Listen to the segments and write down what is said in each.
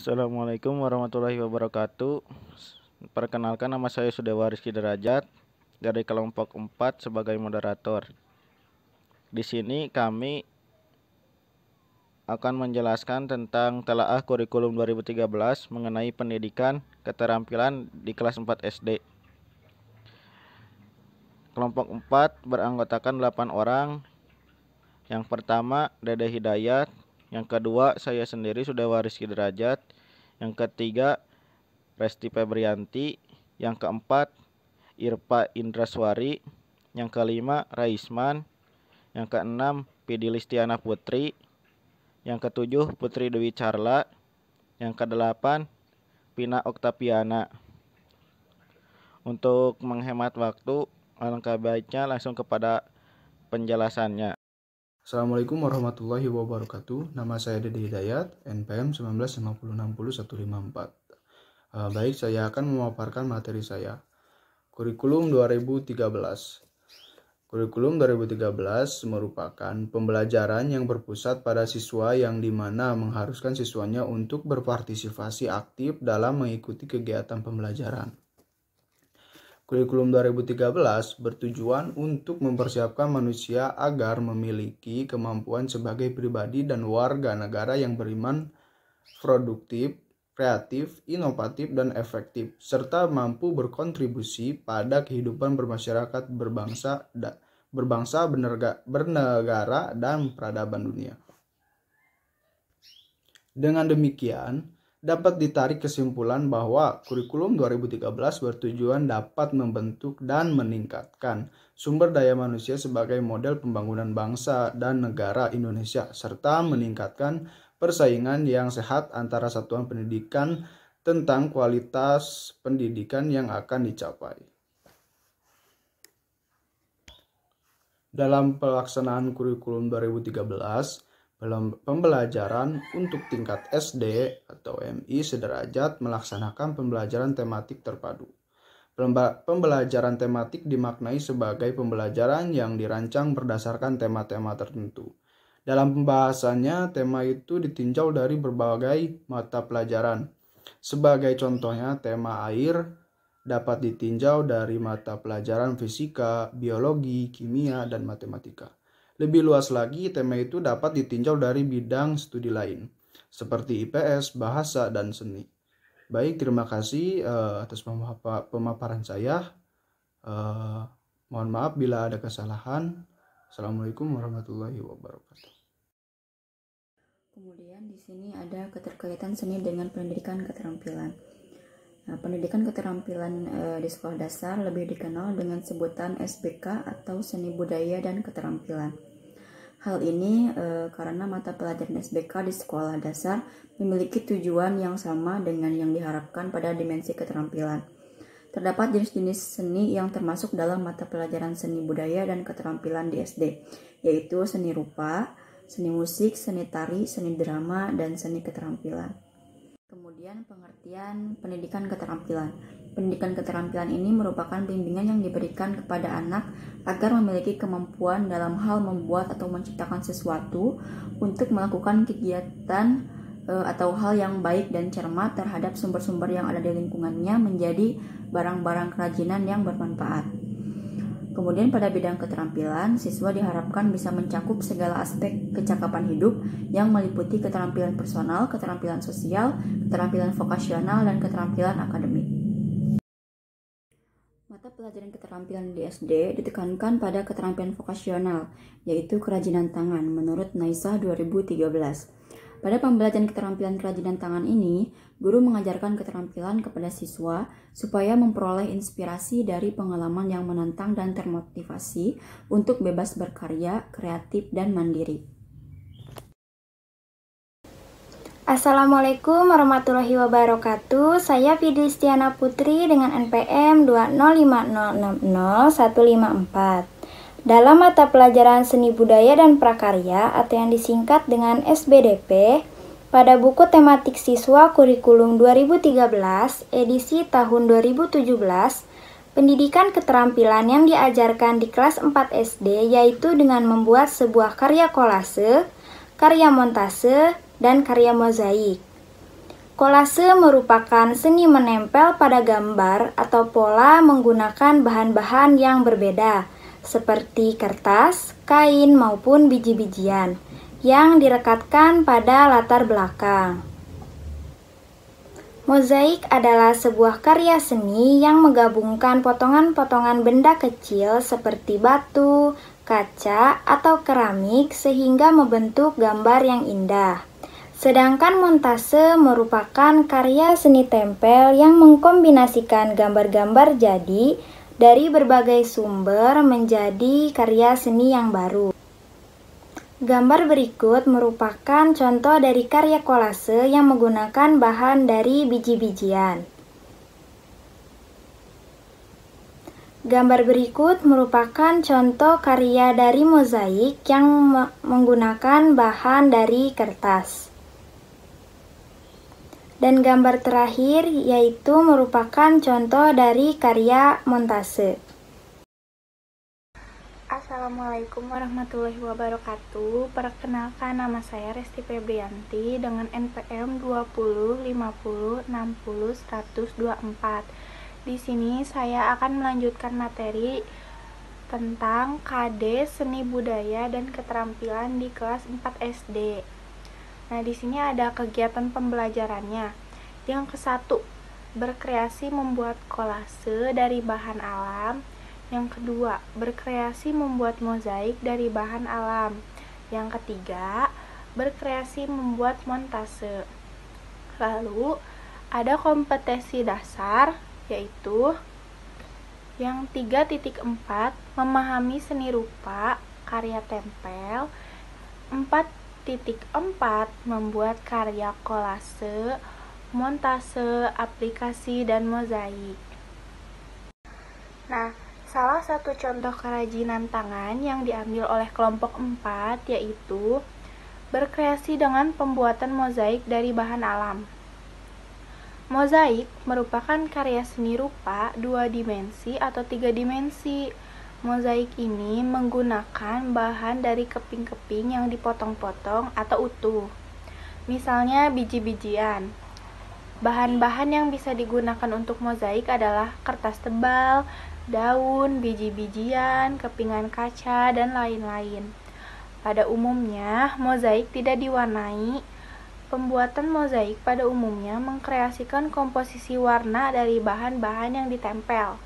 Assalamualaikum warahmatullahi wabarakatuh. Perkenalkan, nama saya Sudewa Rizky Derajat dari kelompok 4 sebagai moderator. Di sini kami akan menjelaskan tentang telaah kurikulum 2013 mengenai pendidikan keterampilan di kelas 4 SD. Kelompok 4 beranggotakan 8 orang. Yang pertama Dede Hidayat, yang kedua saya sendiri Sudewa Rizky Derajat, yang ketiga Resti Febrianti, yang keempat Irpa Indraswari, yang kelima Raisman, yang keenam Pidi Listiana Putri, yang ketujuh Putri Dewi Carla, yang kedelapan Pina Oktaviana. Untuk menghemat waktu, alangkah baiknya langsung kepada penjelasannya. Assalamualaikum warahmatullahi wabarakatuh. Nama saya Dede Hidayat, NPM 195060154. Baik, saya akan memaparkan materi saya. Kurikulum 2013. Kurikulum 2013 merupakan pembelajaran yang berpusat pada siswa yang dimana mengharuskan siswanya untuk berpartisipasi aktif dalam mengikuti kegiatan pembelajaran. Kurikulum 2013 bertujuan untuk mempersiapkan manusia agar memiliki kemampuan sebagai pribadi dan warga negara yang beriman, produktif, kreatif, inovatif, dan efektif, serta mampu berkontribusi pada kehidupan bermasyarakat, berbangsa, bernegara, dan peradaban dunia. Dengan demikian, dapat ditarik kesimpulan bahwa kurikulum 2013 bertujuan dapat membentuk dan meningkatkan sumber daya manusia sebagai model pembangunan bangsa dan negara Indonesia, serta meningkatkan persaingan yang sehat antara satuan pendidikan tentang kualitas pendidikan yang akan dicapai. Dalam pelaksanaan kurikulum 2013, pembelajaran untuk tingkat SD atau MI sederajat melaksanakan pembelajaran tematik terpadu. Pembelajaran tematik dimaknai sebagai pembelajaran yang dirancang berdasarkan tema-tema tertentu. Dalam pembahasannya, tema itu ditinjau dari berbagai mata pelajaran. Sebagai contohnya, tema air dapat ditinjau dari mata pelajaran fisika, biologi, kimia, dan matematika. Lebih luas lagi, tema itu dapat ditinjau dari bidang studi lain, seperti IPS, bahasa, dan seni. Baik, terima kasih atas pemaparan saya. Mohon maaf bila ada kesalahan. Assalamualaikum warahmatullahi wabarakatuh. Kemudian di sini ada keterkaitan seni dengan pendidikan keterampilan. Nah, pendidikan keterampilan di sekolah dasar lebih dikenal dengan sebutan SBK atau Seni Budaya dan Keterampilan. Hal ini karena mata pelajaran SBK di sekolah dasar memiliki tujuan yang sama dengan yang diharapkan pada dimensi keterampilan. Terdapat jenis-jenis seni yang termasuk dalam mata pelajaran Seni Budaya dan Keterampilan di SD, yaitu seni rupa, seni musik, seni tari, seni drama, dan seni keterampilan. Kemudian pengertian pendidikan keterampilan. Pendidikan keterampilan ini merupakan bimbingan yang diberikan kepada anak agar memiliki kemampuan dalam hal membuat atau menciptakan sesuatu untuk melakukan kegiatan atau hal yang baik dan cermat terhadap sumber-sumber yang ada di lingkungannya menjadi barang-barang kerajinan yang bermanfaat. Kemudian pada bidang keterampilan, siswa diharapkan bisa mencakup segala aspek kecakapan hidup yang meliputi keterampilan personal, keterampilan sosial, keterampilan vokasional, dan keterampilan akademik. Mata pelajaran keterampilan di SD ditekankan pada keterampilan vokasional, yaitu kerajinan tangan menurut Naisah 2013. Pada pembelajaran keterampilan kerajinan tangan ini, guru mengajarkan keterampilan kepada siswa supaya memperoleh inspirasi dari pengalaman yang menantang dan termotivasi untuk bebas berkarya, kreatif, dan mandiri. Assalamualaikum warahmatullahi wabarakatuh. Saya Pidi Listiana Putri dengan NPM 205060154. Dalam mata pelajaran Seni Budaya dan Prakarya atau yang disingkat dengan SBDP, pada buku tematik siswa kurikulum 2013 edisi tahun 2017, pendidikan keterampilan yang diajarkan di kelas 4 SD yaitu dengan membuat sebuah karya kolase, karya montase, dan karya mozaik. Kolase merupakan seni menempel pada gambar atau pola menggunakan bahan-bahan yang berbeda, seperti kertas, kain, maupun biji-bijian, yang direkatkan pada latar belakang. Mozaik adalah sebuah karya seni yang menggabungkan potongan-potongan benda kecil seperti batu, kaca, atau keramik sehingga membentuk gambar yang indah. Sedangkan montase merupakan karya seni tempel yang mengkombinasikan gambar-gambar jadi dari berbagai sumber menjadi karya seni yang baru. Gambar berikut merupakan contoh dari karya kolase yang menggunakan bahan dari biji-bijian. Gambar berikut merupakan contoh karya dari mozaik yang menggunakan bahan dari kertas. Dan gambar terakhir yaitu merupakan contoh dari karya montase. Assalamualaikum warahmatullahi wabarakatuh. Perkenalkan, nama saya Resti Febrianti dengan NPM 205060 10024. Di sini saya akan melanjutkan materi tentang KD Seni Budaya dan Keterampilan di kelas 4 SD. Nah, di sini ada kegiatan pembelajarannya. Yang ke-1, berkreasi membuat kolase dari bahan alam. Yang kedua, berkreasi membuat mozaik dari bahan alam. Yang ketiga, berkreasi membuat montase. Lalu, ada kompetensi dasar, yaitu yang 3.4, memahami seni rupa, karya tempel. 4.4, membuat karya kolase, montase, aplikasi, dan mozaik. Nah, salah satu contoh kerajinan tangan yang diambil oleh kelompok 4 yaitu berkreasi dengan pembuatan mozaik dari bahan alam. Mozaik merupakan karya seni rupa 2 dimensi atau 3 dimensi. Mozaik ini menggunakan bahan dari keping-keping yang dipotong-potong atau utuh. Misalnya biji-bijian. Bahan-bahan yang bisa digunakan untuk mozaik adalah kertas tebal, daun, biji-bijian, kepingan kaca, dan lain-lain. Pada umumnya, mozaik tidak diwarnai. Pembuatan mozaik pada umumnya mengkreasikan komposisi warna dari bahan-bahan yang ditempel.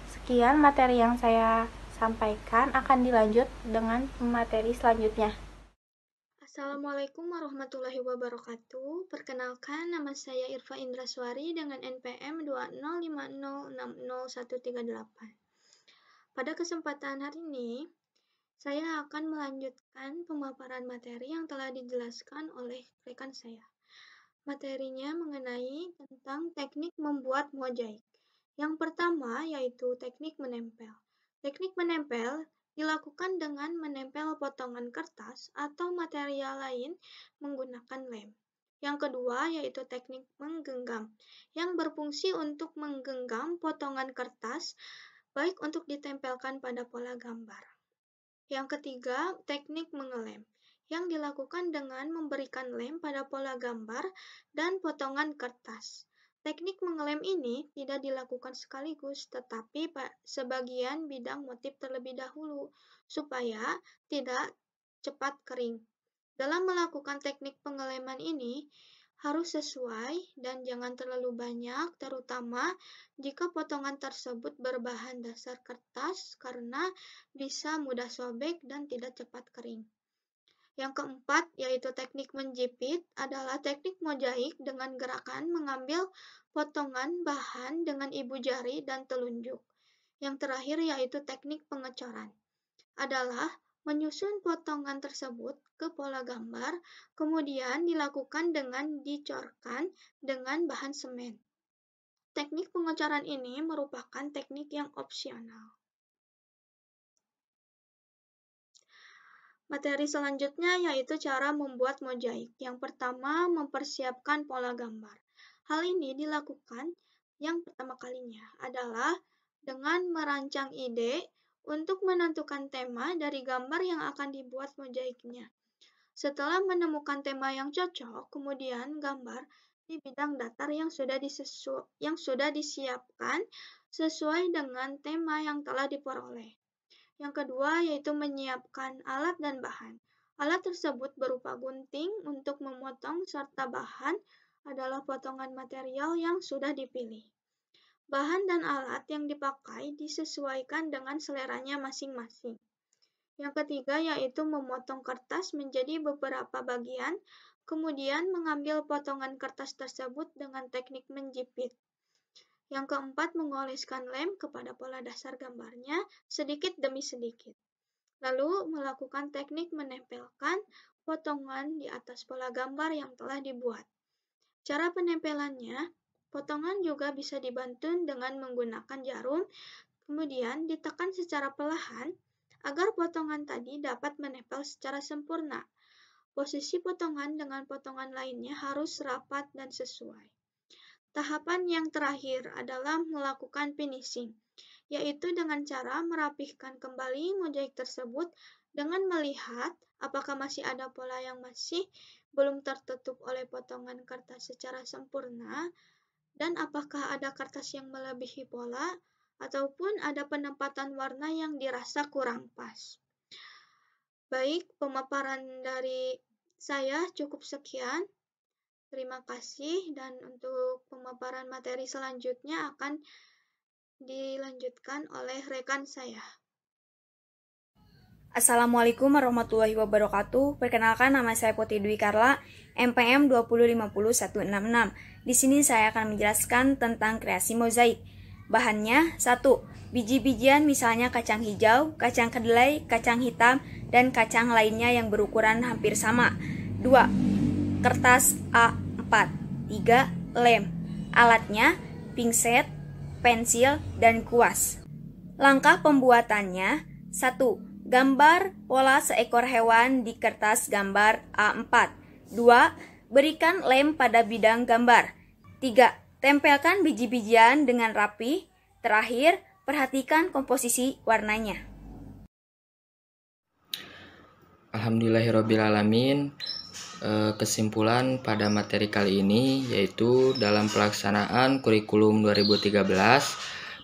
Sekian materi yang saya sampaikan, akan dilanjut dengan materi selanjutnya. Assalamualaikum warahmatullahi wabarakatuh. Perkenalkan, nama saya Irfa Indraswari dengan NPM 2050600138. Pada kesempatan hari ini, saya akan melanjutkan pemaparan materi yang telah dijelaskan oleh rekan saya. Materinya mengenai tentang teknik membuat mozaik. Yang pertama yaitu teknik menempel. Teknik menempel dilakukan dengan menempel potongan kertas atau material lain menggunakan lem. Yang kedua yaitu teknik menggenggam, yang berfungsi untuk menggenggam potongan kertas baik untuk ditempelkan pada pola gambar. Yang ketiga, teknik mengelem, yang dilakukan dengan memberikan lem pada pola gambar dan potongan kertas. Teknik mengelem ini tidak dilakukan sekaligus, tetapi sebagian bidang motif terlebih dahulu, supaya tidak cepat kering. Dalam melakukan teknik pengeleman ini, harus sesuai dan jangan terlalu banyak, terutama jika potongan tersebut berbahan dasar kertas karena bisa mudah sobek dan tidak cepat kering. Yang keempat, yaitu teknik menjepit, adalah teknik mozaik dengan gerakan mengambil potongan bahan dengan ibu jari dan telunjuk. Yang terakhir, yaitu teknik pengecoran, adalah menyusun potongan tersebut ke pola gambar, kemudian dilakukan dengan dicorkan dengan bahan semen. Teknik pengecoran ini merupakan teknik yang opsional. Materi selanjutnya yaitu cara membuat mozaik. Yang pertama, mempersiapkan pola gambar. Hal ini dilakukan yang pertama kalinya adalah dengan merancang ide untuk menentukan tema dari gambar yang akan dibuat mozaiknya. Setelah menemukan tema yang cocok, kemudian gambar di bidang datar yang sudah disiapkan sesuai dengan tema yang telah diperoleh. Yang kedua yaitu menyiapkan alat dan bahan. Alat tersebut berupa gunting untuk memotong serta bahan adalah potongan material yang sudah dipilih. Bahan dan alat yang dipakai disesuaikan dengan seleranya masing-masing. Yang ketiga yaitu memotong kertas menjadi beberapa bagian, kemudian mengambil potongan kertas tersebut dengan teknik menjepit. Yang keempat, mengoleskan lem kepada pola dasar gambarnya sedikit demi sedikit. Lalu melakukan teknik menempelkan potongan di atas pola gambar yang telah dibuat. Cara penempelannya, potongan juga bisa dibantu dengan menggunakan jarum, kemudian ditekan secara perlahan agar potongan tadi dapat menempel secara sempurna. Posisi potongan dengan potongan lainnya harus rapat dan sesuai. Tahapan yang terakhir adalah melakukan finishing, yaitu dengan cara merapihkan kembali mozaik tersebut dengan melihat apakah masih ada pola yang masih belum tertutup oleh potongan kertas secara sempurna, dan apakah ada kertas yang melebihi pola, ataupun ada penempatan warna yang dirasa kurang pas. Baik, pemaparan dari saya cukup sekian. Terima kasih, dan untuk pemaparan materi selanjutnya akan dilanjutkan oleh rekan saya. Assalamualaikum warahmatullahi wabarakatuh. Perkenalkan, nama saya Putri Dwi Karla, MPM 2050166. Di sini saya akan menjelaskan tentang kreasi mozaik. Bahannya: 1. Biji-bijian misalnya kacang hijau, kacang kedelai, kacang hitam, dan kacang lainnya yang berukuran hampir sama. 2. Kertas A4. 3. Lem. Alatnya: pinset, pensil, dan kuas. Langkah pembuatannya: 1. Gambar pola seekor hewan di kertas gambar A4. 2. Berikan lem pada bidang gambar. 3. Tempelkan biji-bijian dengan rapi. Terakhir, perhatikan komposisi warnanya. Alhamdulillahirrabbilalamin. Kesimpulan pada materi kali ini yaitu dalam pelaksanaan kurikulum 2013,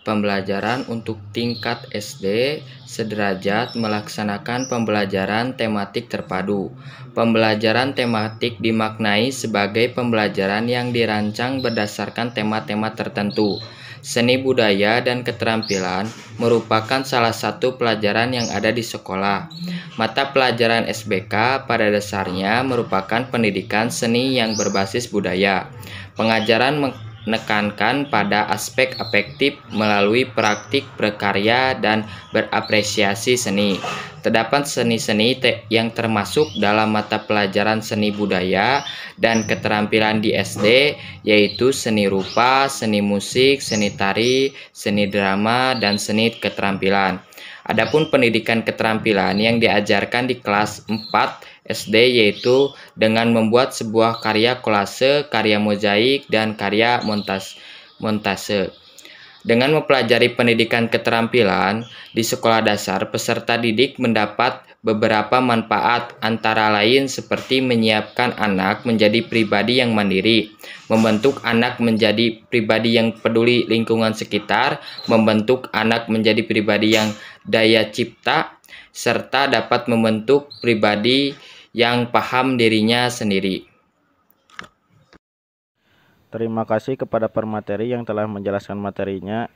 pembelajaran untuk tingkat SD sederajat melaksanakan pembelajaran tematik terpadu. Pembelajaran tematik dimaknai sebagai pembelajaran yang dirancang berdasarkan tema-tema tertentu. Seni budaya dan keterampilan merupakan salah satu pelajaran yang ada di sekolah. Mata pelajaran SBK pada dasarnya merupakan pendidikan seni yang berbasis budaya. Pengajaran menekankan pada aspek afektif melalui praktik berkarya dan berapresiasi seni. Terdapat seni-seni yang termasuk dalam mata pelajaran seni budaya dan keterampilan di SD, yaitu seni rupa, seni musik, seni tari, seni drama, dan seni keterampilan. Adapun pendidikan keterampilan yang diajarkan di kelas 4 SD yaitu dengan membuat sebuah karya kolase, karya mozaik, dan karya montase. Dengan mempelajari pendidikan keterampilan di sekolah dasar, peserta didik mendapat beberapa manfaat, antara lain seperti menyiapkan anak menjadi pribadi yang mandiri, membentuk anak menjadi pribadi yang peduli lingkungan sekitar, membentuk anak menjadi pribadi yang daya cipta, serta dapat membentuk pribadi yang paham dirinya sendiri. Terima kasih kepada pemateri yang telah menjelaskan materinya.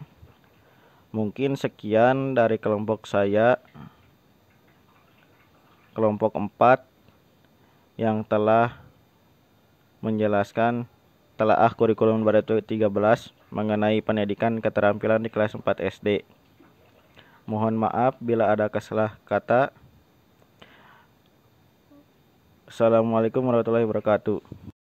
Mungkin sekian dari kelompok saya, kelompok 4, yang telah menjelaskan telaah kurikulum 2013 mengenai pendidikan keterampilan di kelas 4 SD. Mohon maaf bila ada kesalah kata. Assalamualaikum warahmatullahi wabarakatuh.